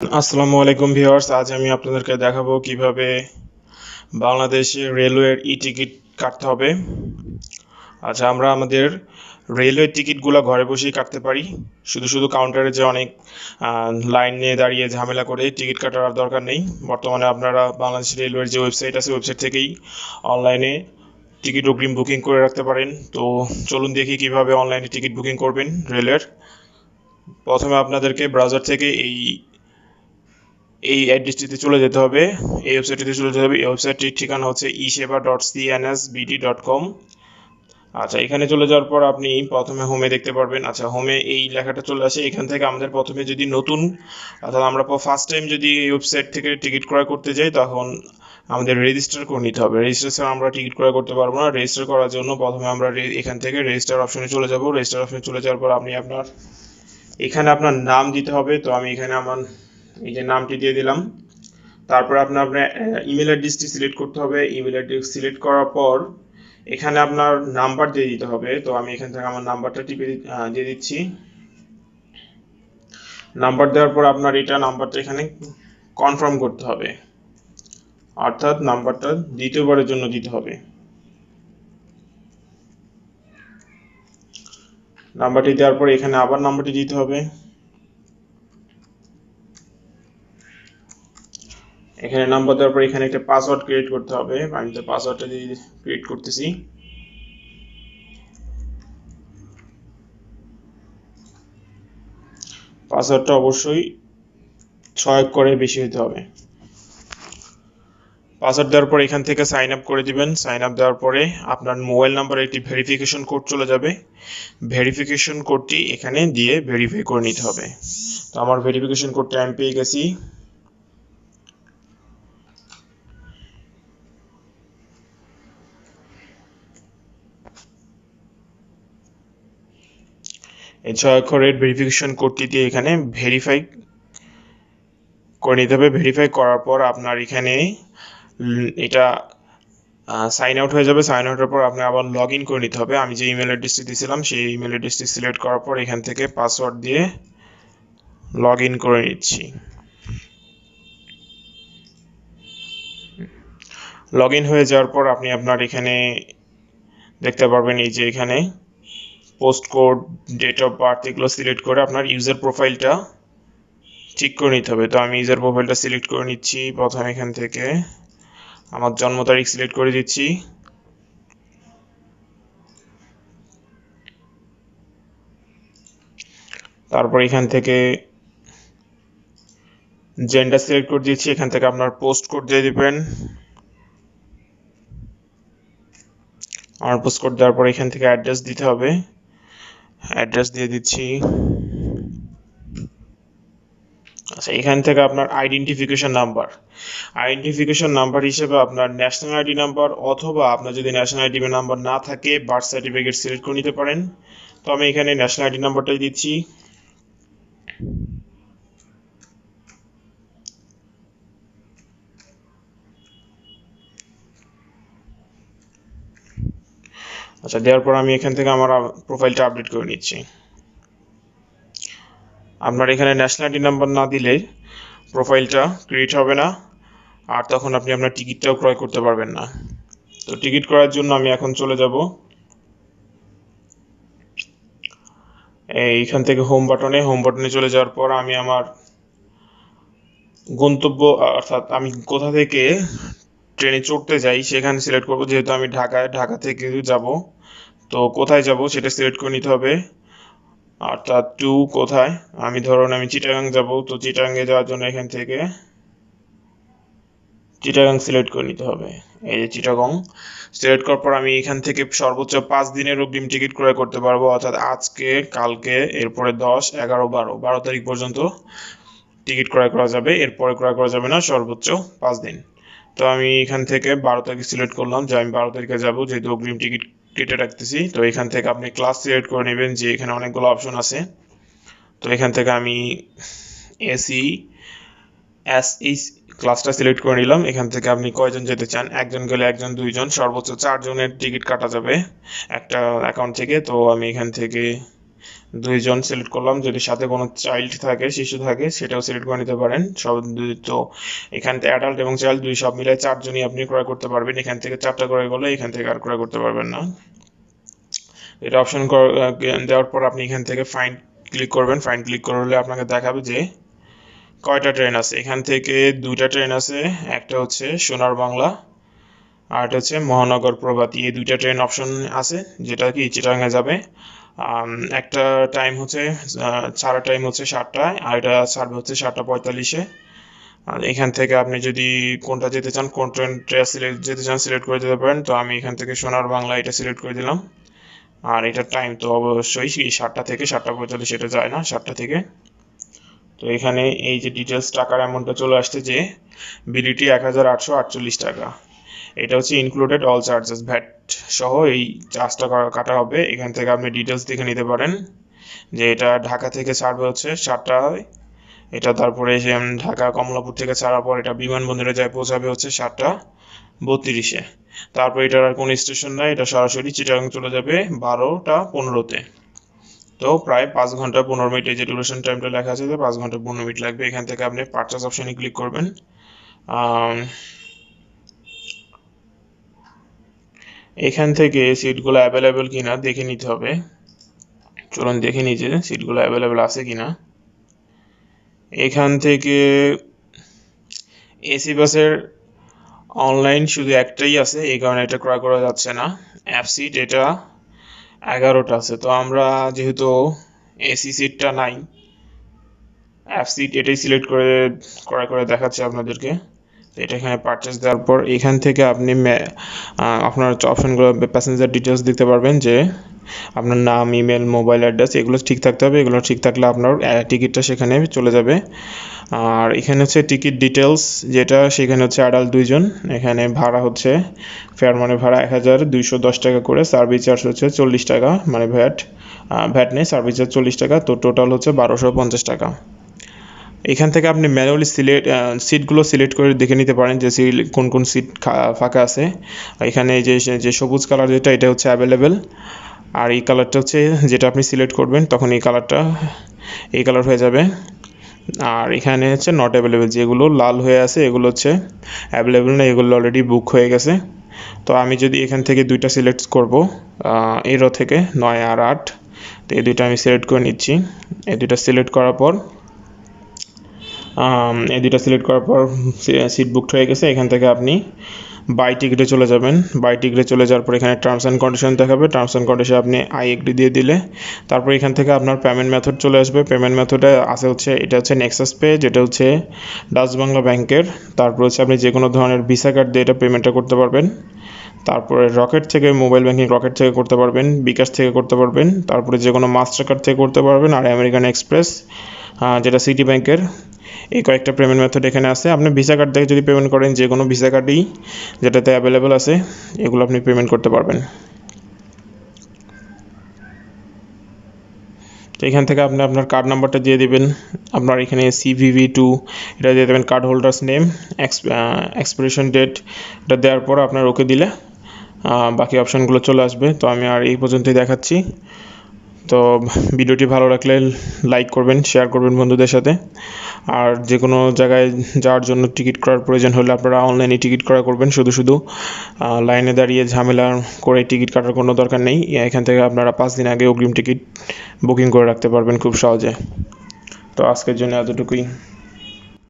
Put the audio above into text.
আসসালামু আলাইকুম ভিউয়ার্স, আজ আমি আপনাদেরকে দেখাবো কিভাবে বাংলাদেশে রেলওয়ের টিকিট কাটতে হবে। আচ্ছা, আমরা আমাদের রেলওয়ে টিকিটগুলো ঘরে বসেই কাটতে পারি। শুধু শুধু কাউন্টারে যে অনেক লাইন নিয়ে দাঁড়িয়ে ঝামেলা করে টিকিট কাটার আর দরকার নেই। বর্তমানে আপনারা বাংলাদেশ রেলওয়ের যে ওয়েবসাইট আছে, ওয়েবসাইট থেকেই অনলাইনে টিকিট অগ্রিম বুকিং করে রাখতে পারেন। তো চলুন দেখি কিভাবে অনলাইনে টিকিট বুকিং করবেন রেলের। প্রথমে আপনাদেরকে ব্রাউজার থেকে এই অ্যাড্রেসটিতে চলে যেতে হবে, এই ওয়েবসাইটটিতে চলে যেতে হবে। এই ওয়েবসাইটটির ঠিকানা হচ্ছে esheba.cnsbd.com। আচ্ছা, এখানে চলে যাওয়ার পর আপনি প্রথমে হোমে দেখতে পারবেন। আচ্ছা, হোমে এই লেখাটা চলে আসে। এখান থেকে আমাদের প্রথমে যদি নতুন, অর্থাৎ আমরা ফার্স্ট টাইম যদি এই ওয়েবসাইট থেকে টিকিট ক্রয় করতে যাই, তখন আমাদের রেজিস্টার করে নিতে হবে। রেজিস্টার ছাড়া আমরা টিকিট ক্রয় করতে পারবো না। রেজিস্টার করার জন্য প্রথমে আমরা এখান থেকে রেজিস্টার অপশনে চলে যাব। রেজিস্টার অপশনে চলে যাওয়ার পর আপনি এখানে আপনার নাম দিতে হবে। তো আমি এখানে আমার এই যে নামটি দিয়ে দিলাম। তারপর আপনার ইমেল অ্যাড্রেসটি সিলেক্ট করতে হবে। ইমেল অ্যাড্রেস সিলেক্ট করার পর এখানে আপনার নাম্বার দিয়ে দিতে হবে। তো আমি এখান থেকে আমার নাম্বারটা দিয়ে দিচ্ছি। নাম্বার দেওয়ার পর আপনার নাম্বারটা এখানে কনফার্ম করতে হবে, অর্থাৎ নাম্বারটা দ্বিতীয়বারের জন্য দিতে হবে। নাম্বারটি দেওয়ার পর এখানে আবার নাম্বারটি দিতে হবে। এখানে নাম্বার দেওয়ার পর এখানে একটা পাসওয়ার্ড ক্রিয়েট করতে হবে। আমি তো পাসওয়ার্ডটা দিয়ে ক্রিয়েট করতেছি। পাসওয়ার্ডটা অবশ্যই 6 করে বেশি হতে হবে। পাসওয়ার্ড দেওয়ার পর এখান থেকে সাইন আপ করে দিবেন। সাইন আপ দেওয়ার পরে আপনার মোবাইল নাম্বারে একটি ভেরিফিকেশন কোড চলে যাবে। ভেরিফিকেশন কোডটি এখানে দিয়ে ভেরিফাই করে নিতে হবে। তো আমার ভেরিফিকেশন কোডটা আমি পেয়ে গেছি। এই 6 অক্ষরের ভেরিফিকেশন কোডটি দিয়ে এখানে ভেরিফাই করে নিতে হবে। ভেরিফাই করার পর আপনার এখানে এটা সাইন আউট হয়ে যাবে। সাইন আউটের পর আপনি আবার লগ ইন করে নিতে হবে। আমি যে ইমেল অ্যাড্রেসটি দিয়েছিলাম সেই ইমেল অ্যাড্রেসটি সিলেক্ট করার পর এখান থেকে পাসওয়ার্ড দিয়ে লগ ইন করে নিচ্ছি। লগ ইন হয়ে যাওয়ার পর আপনি আপনার এখানে দেখতে পারবেন এই যে এখানে post code, date of birth এগুলো সিলেক্ট করে আপনার ইউজার প্রোফাইলটা ঠিক করে নিতে হবে। তো আমি ইউজার প্রোফাইলটা সিলেক্ট করে নিচ্ছি। প্রথমে এখান থেকে আমার জন্ম তারিখ সিলেক্ট করে দিচ্ছি। তারপর এখান থেকে জেন্ডার সিলেক্ট করে দিচ্ছি। এখান থেকে আপনার পোস্ট কোড দিয়ে দিবেন। আমার পোস্ট কোড দেওয়ার পর এখান থেকে অ্যাড্রেস দিতে হবে। অ্যাড্রেস দিয়ে দিচ্ছি। আচ্ছা, এখান থেকে আপনার আইডেন্টিফিকেশন নাম্বার হিসেবে আপনার ন্যাশনাল আইডি নাম্বার, অথবা আপনার যদি ন্যাশনাল আইডি নাম্বার না থাকে বার্থ সার্টিফিকেট সিলেক্ট করে নিতে পারেন। তো আমি এখানে ন্যাশনাল আইডি নাম্বারটাই দিচ্ছি। আচ্ছা, দেওয়ার পর আমি এখান থেকে আমার প্রোফাইলটা আপডেট করে নিচ্ছি। আপনার এখানে ন্যাশনাল আইডি নাম্বার না দিলে প্রোফাইলটা ক্রিয়েট হবে না, আর তখন আপনি আপনার টিকিটটাও ক্রয় করতে পারবেন না। তো টিকিট করার জন্য আমি এখন চলে যাব এইখান থেকে হোম বাটনে চলে যাওয়ার পর আমি আমার গন্তব্য, অর্থাৎ আমি কোথা থেকে ট্রেনে চড়তে যাই সেখানে সিলেক্ট করব। যেহেতু আমি ঢাকা থেকে যাব, তো কোথায় যাব সেটা সিলেক্ট করে নিতে হবে। অর্থাৎ টু কোথায়, আমি চিটাগাং যাব। তো চিটাগাংয়ে যাওয়ার জন্য এখান থেকে চিটাগাং সিলেক্ট করে নিতে হবে। এই যে চিটাগং সিলেক্ট করার পর আমি এখান থেকে সর্বোচ্চ 5 দিনের অগ্রিম টিকিট ক্রয় করতে পারবো, অর্থাৎ আজকে, কালকে, এরপরে 10, 11, 12 তারিখ পর্যন্ত টিকিট ক্রয় করা যাবে। এরপরে ক্রয় করা যাবে না, সর্বোচ্চ 5 দিন। তো আমি এখান থেকে 12 তারিখ সিলেক্ট করলাম যে আমি 12 তারিখে যাব, যেহেতু অগ্রিম টিকিট কেটে রাখতেছি। তো এখান থেকে আপনি ক্লাস সিলেক্ট করে নেবেন, যে এখানে অনেকগুলো অপশন আছে। তো এখান থেকে আমি এসি এই ক্লাসটা সিলেক্ট করে নিলাম। এখান থেকে আপনি কয়জন যেতে চান, একজন গেলে একজন, 2 জন, সর্বোচ্চ 4 জনের টিকিট কাটা যাবে একটা অ্যাকাউন্ট থেকে। তো আমি এখান থেকে 2 জন সিলেক্ট করলাম, যদি সাথে কোনো চাইল্ড থাকে, শিশু থাকে, সেটাও সিলেক্ট করে নিতে পারেন। সব তো এখান থেকে অ্যাডাল্ট এবং চাইল্ড সব মিলে 4 জনই আপনি ক্রয় করতে পারবেন। এখান থেকে 4টা ক্রয় করলে এখান থেকে আর ক্রয় করতে পারবেন না। এটা অপশন দেওয়ার পর আপনি এখান থেকে ফাইন্ড ক্লিক করবেন। ফাইন্ড ক্লিক করলে আপনাকে দেখাবে যে কয়টা ট্রেন আছে। এখান থেকে 2টা ট্রেন আছে, একটা হচ্ছে সোনার বাংলা আর এটা হচ্ছে মহানগর প্রভাতী। এই 2টা ট্রেন অপশন আছে, যেটা কি চিটাগাঙে যাবে। একটা টাইম হচ্ছে ছাড়ার টাইম হচ্ছে 7টায়, আর এটা ছাড়বে হচ্ছে 7টা 45-এ। আর এখান থেকে আপনি যদি কোনটা যেতে চান, কোন ট্রেনটা যেতে চান সিলেক্ট করে দিতে পারেন। তো আমি এখান থেকে সোনার বাংলা এটা সিলেক্ট করে দিলাম। আর এটার টাইম তো অবশ্যই 7টা থেকে 7টা 45, এটা যায় না 7টা থেকে। তো এখানে এই যে ডিটেলস টাকার অ্যামাউন্টটা চলে আসছে যে বিলিটি 1848 টাকা। এটা হচ্ছে ইনক্লুডেড অল চার্জেস, ভ্যাট সহ এই চার্জটা কাটা হবে। এখান থেকে আপনি ডিটেলস দেখে নিতে পারেন যে এটা ঢাকা থেকে ছাড়বে হচ্ছে 7টায়, এটা তারপরে ঢাকা কমলাপুর থেকে ছাড়ার পর এটা বিমানবন্দরে যায় পৌঁছাবে হচ্ছে 7টা 32-এ। তারপর এটার আর কোনো স্টেশন নাই, এটা সরাসরি চিটাগাং চলে যাবে 12টা 15-তে। তো প্রায় 5 ঘন্টা 15 মিনিট, এই যে ডিউরেশন টাইমটা লেখা আছে যে 5 ঘন্টা 15 মিনিট লাগবে। এখান থেকে আপনি পারচেজ অপশনে ক্লিক করবেন। এখান থেকে সিটগুলো অ্যাভেলেবেল কিনা দেখে নিতে হবে। চলুন দেখে নিই যে সিটগুলো অ্যাভেলেবেল আছে কিনা। এখান থেকে এসি বাসের অনলাইন শুধু একটাই আছে, এই কারণে এটা ক্রয় করা যাচ্ছে না। অ্যাপ সিট এটা 11টা আছে। তো আমরা যেহেতু এসি সিটটা নাই, অ্যাপ সিট এটাই সিলেক্ট করে ক্রয় করে দেখাচ্ছে আপনাদেরকে। তো এটা এখানে পারচেস দেওয়ার পর এখান থেকে আপনি আপনার অপশনগুলো প্যাসেঞ্জার ডিটেলস দেখতে পারবেন যে আপনার নাম, ইমেল, মোবাইল অ্যাড্রেস এগুলো ঠিক থাকতে হবে। এগুলো ঠিক থাকলে আপনার টিকিটটা সেখানে চলে যাবে। আর এখানে হচ্ছে টিকিট ডিটেলস, যেটা সেখানে হচ্ছে অ্যাডাল্ট 2 জন। এখানে ভাড়া হচ্ছে ফেয়ার মানে ভাড়া 1210 টাকা করে, সার্ভিস চার্জ হচ্ছে 40 টাকা, মানে ভ্যাট নেই, সার্ভিস চার্জ 40 টাকা। তো টোটাল হচ্ছে 1250 টাকা। এখান থেকে আপনি ম্যানুয়ালি সিটগুলো সিলেক্ট করে দেখে নিতে পারেন যে কোন কোন সিট ফাঁকা আছে। এখানে যে সবুজ কালার যেটা, এটা হচ্ছে অ্যাভেলেবেল। আর এই কালারটা হচ্ছে যেটা আপনি সিলেক্ট করবেন তখন এই কালার হয়ে যাবে। আর এখানে হচ্ছে নট অ্যাভেলেবেল, যেগুলো লাল হয়ে আছে এগুলো হচ্ছে অ্যাভেলেবেল না, এগুলো অলরেডি বুক হয়ে গেছে। তো আমি যদি এখান থেকে 2টা সিলেক্ট করব, এই রো থেকে 9 আর 8, তো এই 2টা আমি সিলেক্ট করে নিচ্ছি। এই 2টা সিলেক্ট করার পর সিট বুকড হয়ে গেছে। এখান থেকে আপনি বাই টিকিটে চলে যাবেন। বাই টিকিটে চলে যাওয়ার পর এখানে টার্মস অ্যান্ড কন্ডিশন দেখাবে। টার্মস অ্যান্ড কন্ডিশন আপনি আই এগ্রি দিয়ে দিলে তারপর এখান থেকে আপনার পেমেন্ট মেথড চলে আসবে। পেমেন্ট মেথডে আছে হচ্ছে এটা হচ্ছে নেক্সাস পে, যেটা হচ্ছে ডাচ বাংলা ব্যাংকের। তারপর হচ্ছে আপনি যে কোনো ধরনের ভিসা কার্ড দিয়ে এটা পেমেন্টটা করতে পারবেন। তারপরে রকেট থেকে, মোবাইল ব্যাংকিং রকেট থেকে করতে পারবেন, বিকাশ থেকে করতে পারবেন, তারপরে যে কোনো মাস্টার কার্ড থেকে করতে পারবেন, আর আমেরিকান এক্সপ্রেস যেটা সিটি ব্যাংকের। এই কয়েকটা পেমেন্ট মেথড এখানে আছে। আপনি ভিসা কার্ড থেকে যদি পেমেন্ট করেন, যে কোনো ভিসা কার্ডই যেটাতে অ্যাভেলেবেল আছে এগুলো আপনি পেমেন্ট করতে পারবেন। তো এখান থেকে আপনি আপনার কার্ড নাম্বারটা দিয়ে দিবেন। আপনার এখানে CVV2 এটা দিয়ে দেবেন, card holders name, expiration date এটা দেওয়ার পর আপনার ওকে দিলে বাকি অপশানগুলো চলে আসবে। তো আমি আর এই পর্যন্তই দেখাচ্ছি। তো ভিডিওটি ভালো লাগলে লাইক করবেন, শেয়ার করবেন বন্ধুদের সাথে। আর যে কোনো জায়গায় যাওয়ার জন্য টিকিট করার প্রয়োজন হলে আপনারা অনলাইনে টিকিট ক্রয় করবেন। শুধু লাইনে দাঁড়িয়ে ঝামেলা করে টিকিট কাটার কোনো দরকার নেই। এখান থেকে আপনারা 5 দিন আগে অগ্রিম টিকিট বুকিং করে রাখতে পারবেন খুব সহজে। তো আজকের জন্য এতটুকুই।